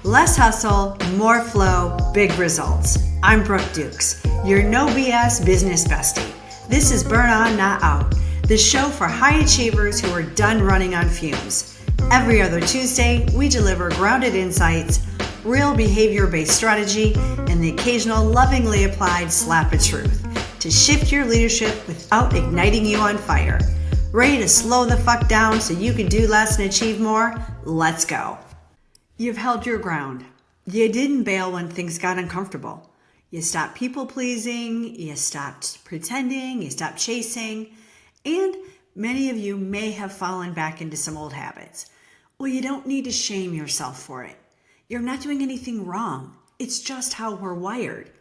Less hustle, more flow, big results. I'm Brooke Dukes, your no BS business bestie. This is Burn On, Not Out, the show for high achievers who are done running on fumes. Every other Tuesday, we deliver grounded insights, real behavior-based strategy, and the occasional lovingly applied slap of truth to shift your leadership without igniting you on fire. Ready to slow the fuck down so you can do less and achieve more? Let's go. You've held your ground. You didn't bail when things got uncomfortable. You stopped people pleasing, you stopped pretending, you stopped chasing, and many of you may have fallen back into some old habits. Well, you don't need to shame yourself for it. You're not doing anything wrong. It's just how we're wired.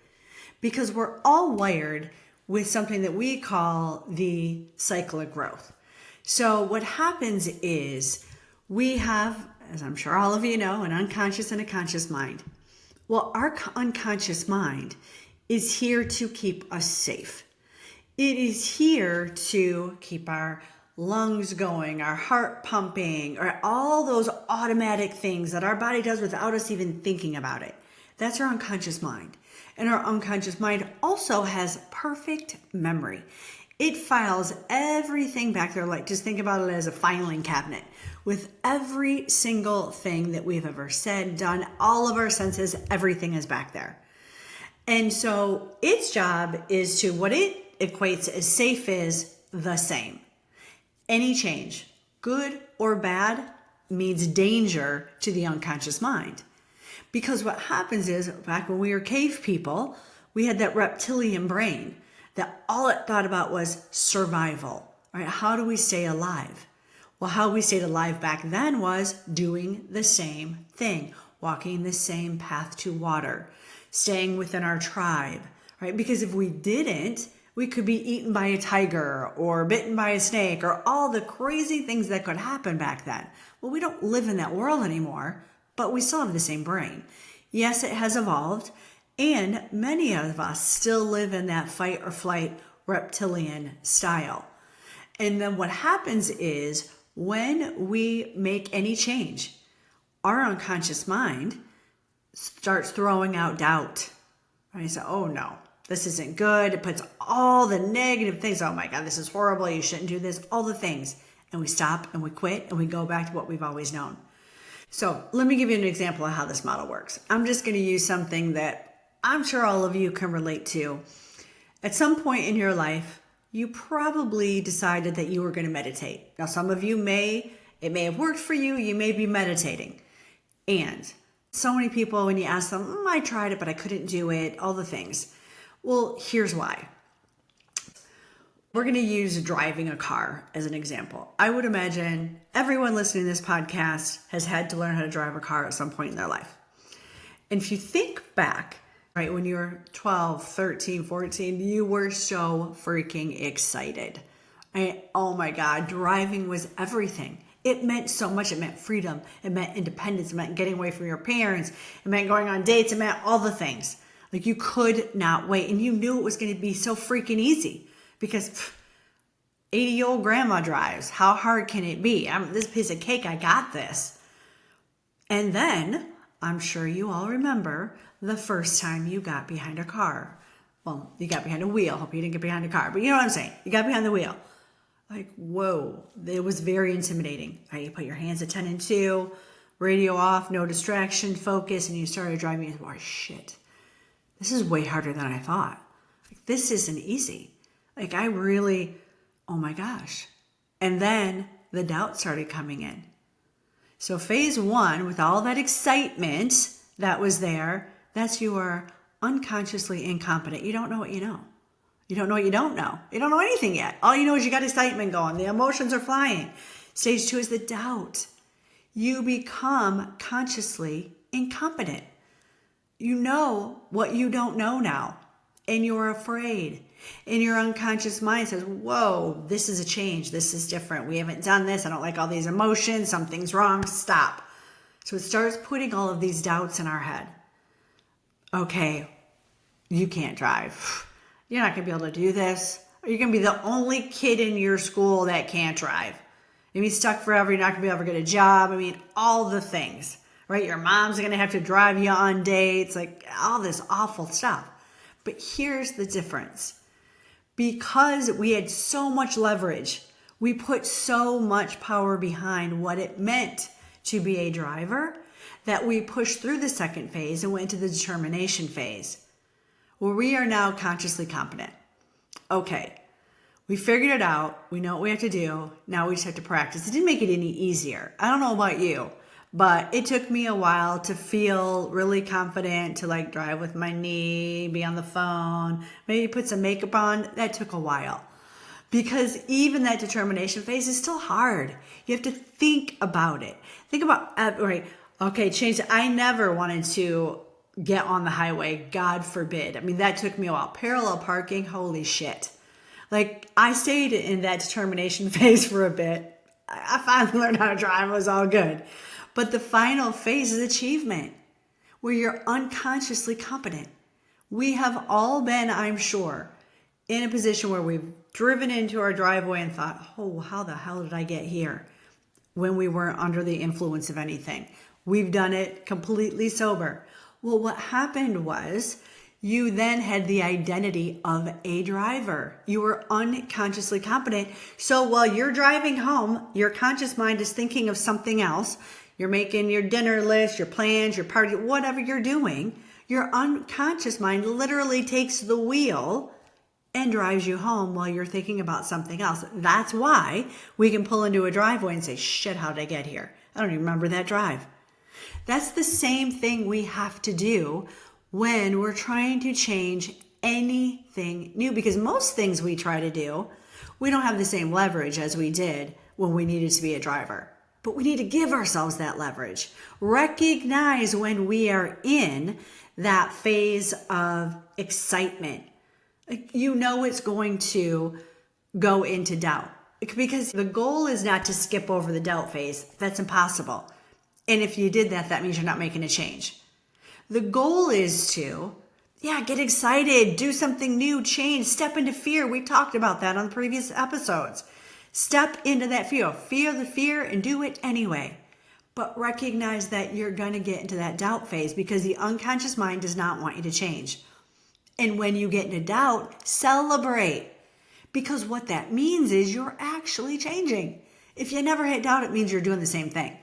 Because we're all wired with something that we call the cycle of growth. So what happens is we have, as I'm sure all of you know, an unconscious and a conscious mind. Well, our unconscious mind is here to keep us safe. It is here to keep our lungs going, our heart pumping, or all those automatic things that our body does without us even thinking about it. That's our unconscious mind. And our unconscious mind also has perfect memory. It files everything back there, like just think about it as a filing cabinet with every single thing that we've ever said, done, all of our senses, everything is back there. And so its job is to, what it equates as safe is the same. Any change, good or bad, means danger to the unconscious mind. Because what happens is, back when we were cave people, we had that reptilian brain that all it thought about was survival, right? How do we stay alive? Well, how we stayed alive back then was doing the same thing, walking the same path to water, staying within our tribe, right? Because if we didn't, we could be eaten by a tiger or bitten by a snake or all the crazy things that could happen back then. Well, we don't live in that world anymore, but we still have the same brain. Yes, it has evolved, and many of us still live in that fight or flight reptilian style. And then what happens is when we make any change, our unconscious mind starts throwing out doubt. Right? So, oh no, this isn't good. It puts all the negative things. Oh my God, this is horrible. You shouldn't do this. All the things. And we stop and we quit and we go back to what we've always known. So let me give you an example of how this model works. I'm just going to use something that I'm sure all of you can relate to. At some point in your life, you probably decided that you were going to meditate. Now, some of you it may have worked for you. You may be meditating. And so many people, when you ask them, I tried it, but I couldn't do it, all the things. Well, here's why. We're going to use driving a car as an example. I would imagine everyone listening to this podcast has had to learn how to drive a car at some point in their life. And if you think back, right, when you were 12, 13, 14, you were so freaking excited. Oh my God, driving was everything. It meant so much. It meant freedom. It meant independence. It meant getting away from your parents. It meant going on dates. It meant all the things. Like you could not wait. And you knew it was going to be so freaking easy because 80-year-old grandma drives. How hard can it be? This piece of cake, I got this. And then I'm sure you all remember the first time you got behind a car. Well, you got behind a wheel. Hope you didn't get behind a car, but you know what I'm saying. You got behind the wheel. Like, whoa, it was very intimidating. Right? You put your hands at 10 and 2, radio off, no distraction, focus, and you started driving. And, oh, shit, this is way harder than I thought. Like, this isn't easy. Like, oh my gosh. And then the doubt started coming in. So phase 1, with all that excitement that was there, that's you are unconsciously incompetent. You don't know what you know. You don't know what you don't know. You don't know anything yet. All you know is you got excitement going. The emotions are flying. Stage 2 is the doubt. You become consciously incompetent. You know what you don't know now, and you're afraid. And your unconscious mind says, whoa, this is a change. This is different. We haven't done this. I don't like all these emotions. Something's wrong. Stop. So it starts putting all of these doubts in our head. Okay, you can't drive. You're not going to be able to do this. You're going to be the only kid in your school that can't drive. You're going to be stuck forever. You're not going to be able to get a job. I mean, all the things, right? Your mom's going to have to drive you on dates, like all this awful stuff. But here's the difference. Because we had so much leverage, we put so much power behind what it meant to be a driver that we pushed through the second phase and went to the determination phase, where we are now consciously competent. Okay, we figured it out. We know what we have to do. Now we just have to practice. It didn't make it any easier. I don't know about you, but it took me a while to feel really confident to like drive with my knee, be on the phone, maybe put some makeup on. That took a while because even that determination phase is still hard. You have to think about it. Think about, right, okay, change it. I never wanted to get on the highway, God forbid. I mean, that took me a while. Parallel parking, holy shit. Like, I stayed in that determination phase for a bit. I finally learned how to drive. It was all good. But the final phase is achievement, where you're unconsciously competent. We have all been, I'm sure, in a position where we've driven into our driveway and thought, oh, how the hell did I get here? When we weren't under the influence of anything. We've done it completely sober. Well, what happened was you then had the identity of a driver. You were unconsciously competent. So while you're driving home, your conscious mind is thinking of something else. You're making your dinner list, your plans, your party, whatever you're doing. Your unconscious mind literally takes the wheel and drives you home while you're thinking about something else. That's why we can pull into a driveway and say, shit, how did I get here? I don't even remember that drive. That's the same thing we have to do when we're trying to change anything new, because most things we try to do, we don't have the same leverage as we did when we needed to be a driver. But we need to give ourselves that leverage. Recognize when we are in that phase of excitement. You know it's going to go into doubt, because the goal is not to skip over the doubt phase. That's impossible. And if you did that, that means you're not making a change. The goal is to, get excited, do something new, change, step into fear. We talked about that on the previous episodes. Step into that fear. Feel the fear and do it anyway. But recognize that you're going to get into that doubt phase because the unconscious mind does not want you to change. And when you get into doubt, celebrate. Because what that means is you're actually changing. If you never hit doubt, it means you're doing the same thing.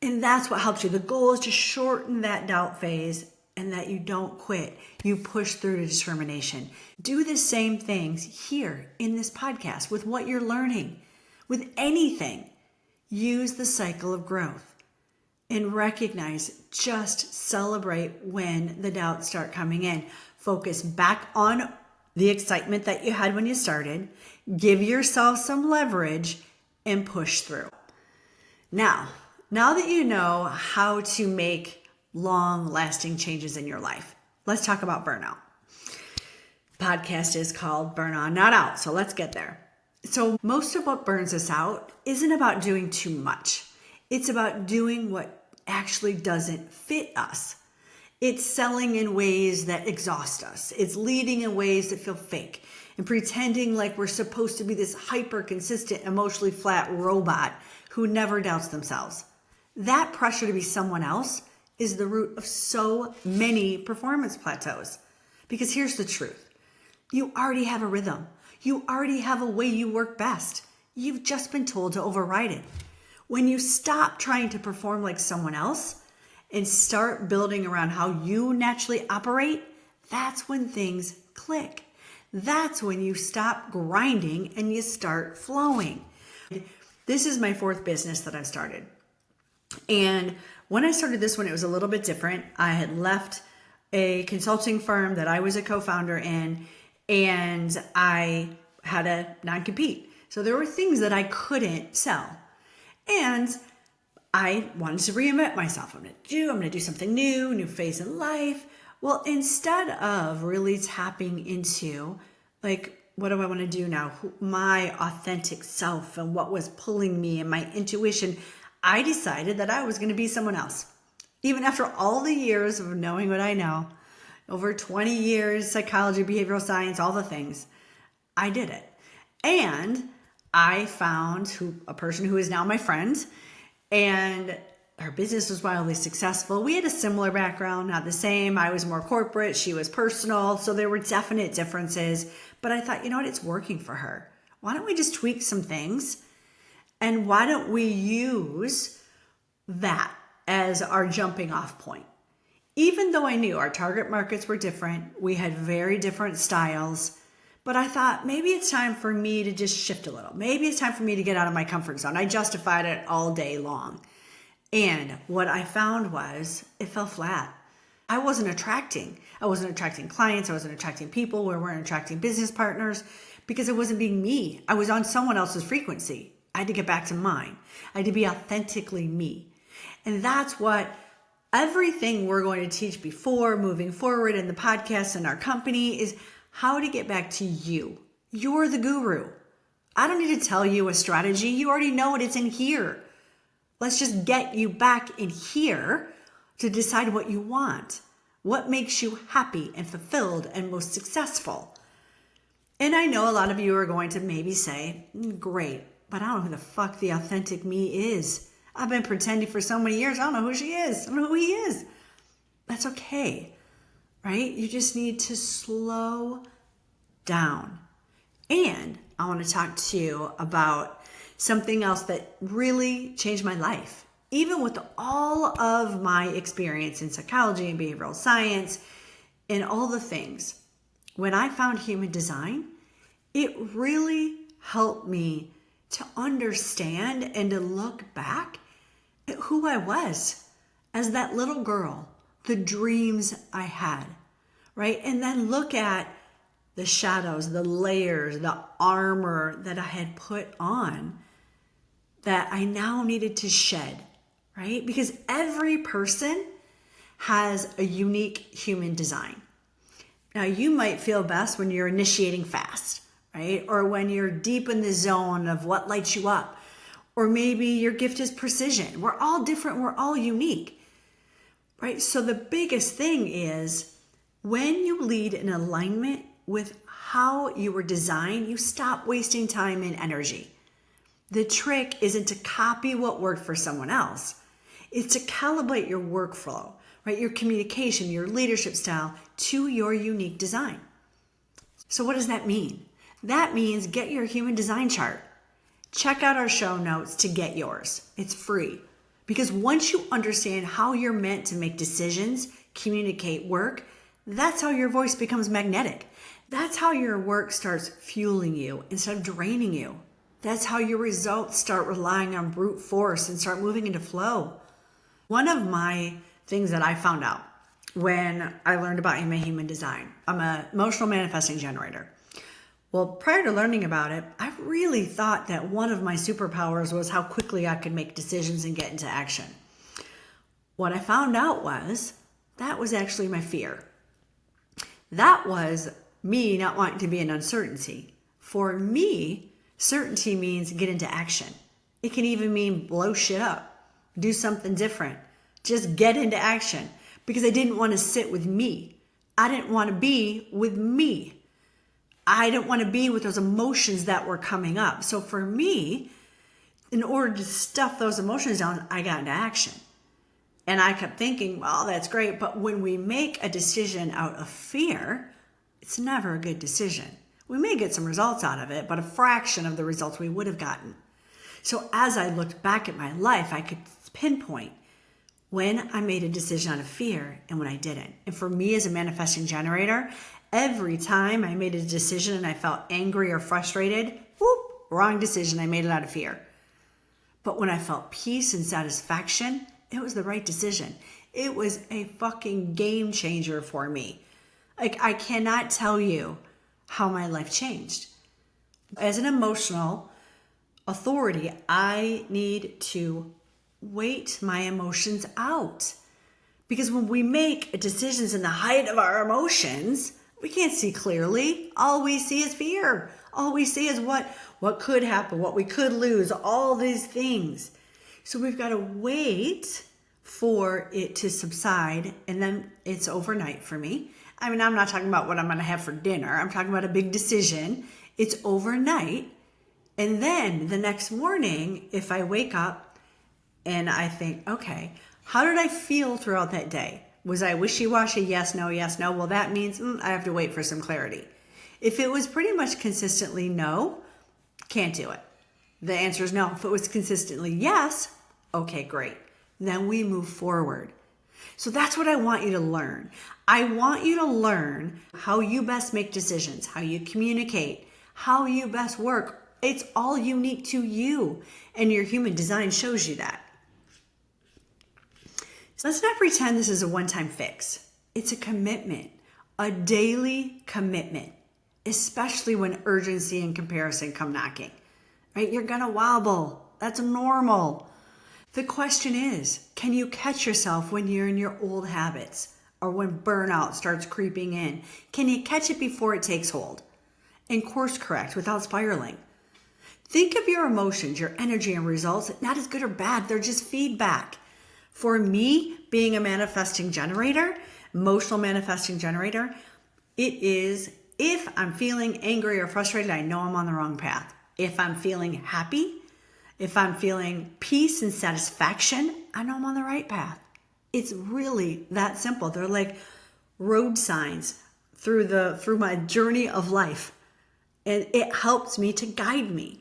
And that's what helps you. The goal is to shorten that doubt phase and that you don't quit. You push through to determination. Do the same things here in this podcast with what you're learning. With anything, use the cycle of growth and recognize, just celebrate when the doubts start coming in. Focus back on the excitement that you had when you started. Give yourself some leverage and push through. Now that you know how to make long-lasting changes in your life, let's talk about burnout. Podcast is called Burn On, Not Out, so let's get there. So most of what burns us out isn't about doing too much. It's about doing what actually doesn't fit us. It's selling in ways that exhaust us. It's leading in ways that feel fake and pretending like we're supposed to be this hyper-consistent, emotionally flat robot who never doubts themselves. That pressure to be someone else is the root of so many performance plateaus. Because here's the truth. You already have a rhythm. You already have a way you work best. You've just been told to override it. When you stop trying to perform like someone else and start building around how you naturally operate, that's when things click. That's when you stop grinding and you start flowing. This is my fourth business that I've started. And when I started this one, it was a little bit different. I had left a consulting firm that I was a co-founder in, and I had a non-compete. So there were things that I couldn't sell. And I wanted to reinvent myself. I'm going to do something new phase in life. Well, instead of really tapping into like, what do I want to do now? My authentic self and what was pulling me and my intuition, I decided that I was going to be someone else. Even after all the years of knowing what I know, over 20 years, psychology, behavioral science, all the things, I did it. And I found a person who is now my friend, and Her business was wildly successful. We had a similar background, not the same. I was more corporate. She was personal. So there were definite differences. But I thought, you know what? It's working for her. Why don't we just tweak some things? And why don't we use that as our jumping off point? Even though I knew our target markets were different, we had very different styles, but I thought maybe it's time for me to just shift a little. Maybe it's time for me to get out of my comfort zone. I justified it all day long. And what I found was it fell flat. I wasn't attracting clients. I wasn't attracting people. We weren't attracting business partners because it wasn't being me. I was on someone else's frequency. I had to get back to mine. I had to be authentically me. And that's what everything we're going to teach before moving forward in the podcast and our company is how to get back to you. You're the guru. I don't need to tell you a strategy. You already know it. It's in here. Let's just get you back in here to decide what you want, what makes you happy and fulfilled and most successful. And I know a lot of you are going to maybe say, great, but I don't know who the fuck the authentic me is. I've been pretending for so many years. I don't know who she is. I don't know who he is. That's okay, right? You just need to slow down. And I want to talk to you about something else that really changed my life. Even with all of my experience in psychology and behavioral science and all the things, when I found human design, it really helped me to understand and to look back at who I was as that little girl, the dreams I had, right? And then look at the shadows, the layers, the armor that I had put on that I now needed to shed, right? Because every person has a unique human design. Now, you might feel best when you're initiating fast, right? Or when you're deep in the zone of what lights you up. Or maybe your gift is precision. We're all different. We're all unique, right? So the biggest thing is when you lead in alignment with how you were designed, you stop wasting time and energy. The trick isn't to copy what worked for someone else. It's to calibrate your workflow, right? Your communication, your leadership style to your unique design. So what does that mean? That means get your human design chart. Check out our show notes to get yours. It's free. Because once you understand how you're meant to make decisions, communicate, work, that's how your voice becomes magnetic. That's how your work starts fueling you instead of draining you. That's how your results start relying on brute force and start moving into flow. One of my things that I found out when I learned about my human design, I'm an emotional manifesting generator. Well, prior to learning about it, I really thought that one of my superpowers was how quickly I could make decisions and get into action. What I found out was that was actually my fear. That was me not wanting to be in uncertainty. For me, certainty means get into action. It can even mean blow shit up, do something different, just get into action because I didn't want to sit with me. I didn't want to be with me. I didn't want to be with those emotions that were coming up. So for me, in order to stuff those emotions down, I got into action. And I kept thinking, well, that's great. But when we make a decision out of fear, it's never a good decision. We may get some results out of it, but a fraction of the results we would have gotten. So as I looked back at my life, I could pinpoint when I made a decision out of fear and when I didn't. And for me as a manifesting generator, every time I made a decision and I felt angry or frustrated, whoop, wrong decision, I made it out of fear. But when I felt peace and satisfaction, it was the right decision. It was a fucking game changer for me. Like, I cannot tell you how my life changed. As an emotional authority, I need to wait my emotions out. Because when we make decisions in the height of our emotions, we can't see clearly. All we see is fear. All we see is what could happen, what we could lose, all these things. So we've got to wait for it to subside, and then it's overnight for me. I mean, I'm not talking about what I'm going to have for dinner. I'm talking about a big decision. It's overnight. And then the next morning, if I wake up and I think, okay, how did I feel throughout that day? Was I wishy-washy? Yes, no, yes, no. Well, that means I have to wait for some clarity. If it was pretty much consistently no, can't do it. The answer is no. If it was consistently yes, okay, great. Then we move forward. So that's what I want you to learn. I want you to learn how you best make decisions, how you communicate, how you best work. It's all unique to you, and your human design shows you that. So let's not pretend this is a one-time fix. It's a commitment, a daily commitment, especially when urgency and comparison come knocking. Right? You're gonna wobble. That's normal. The question is, can you catch yourself when you're in your old habits or when burnout starts creeping in? Can you catch it before it takes hold and course correct without spiraling? Think of your emotions, your energy and results, not as good or bad. They're just feedback. For me, being a manifesting generator, emotional manifesting generator, it is if I'm feeling angry or frustrated, I know I'm on the wrong path. If I'm feeling happy, if I'm feeling peace and satisfaction, I know I'm on the right path. It's really that simple. They're like road signs through my journey of life. And it helps me to guide me.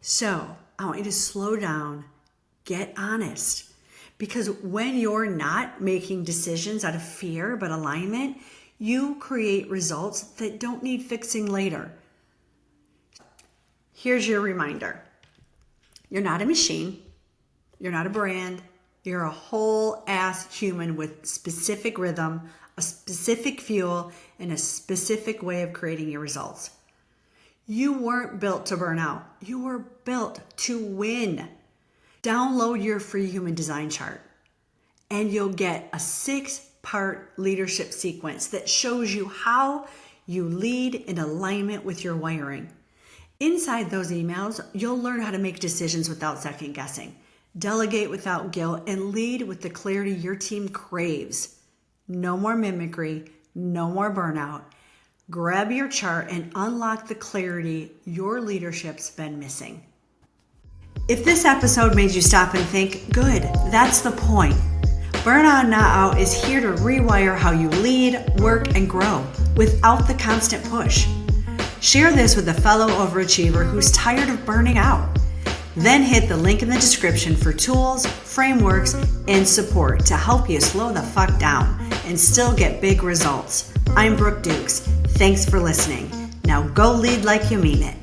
So I want you to slow down, get honest. Because when you're not making decisions out of fear but alignment, you create results that don't need fixing later. Here's your reminder. You're not a machine. You're not a brand. You're a whole ass human with specific rhythm, a specific fuel, and a specific way of creating your results. You weren't built to burn out. You were built to win. Download your free human design chart and you'll get a 6-part leadership sequence that shows you how you lead in alignment with your wiring. Inside those emails, you'll learn how to make decisions without second guessing, delegate without guilt, and lead with the clarity your team craves. No more mimicry, no more burnout. Grab your chart and unlock the clarity your leadership's been missing. If this episode made you stop and think, good, that's the point. Burn On Not Out is here to rewire how you lead, work, and grow without the constant push. Share this with a fellow overachiever who's tired of burning out. Then hit the link in the description for tools, frameworks, and support to help you slow the fuck down and still get big results. I'm Brooke Dukes. Thanks for listening. Now go lead like you mean it.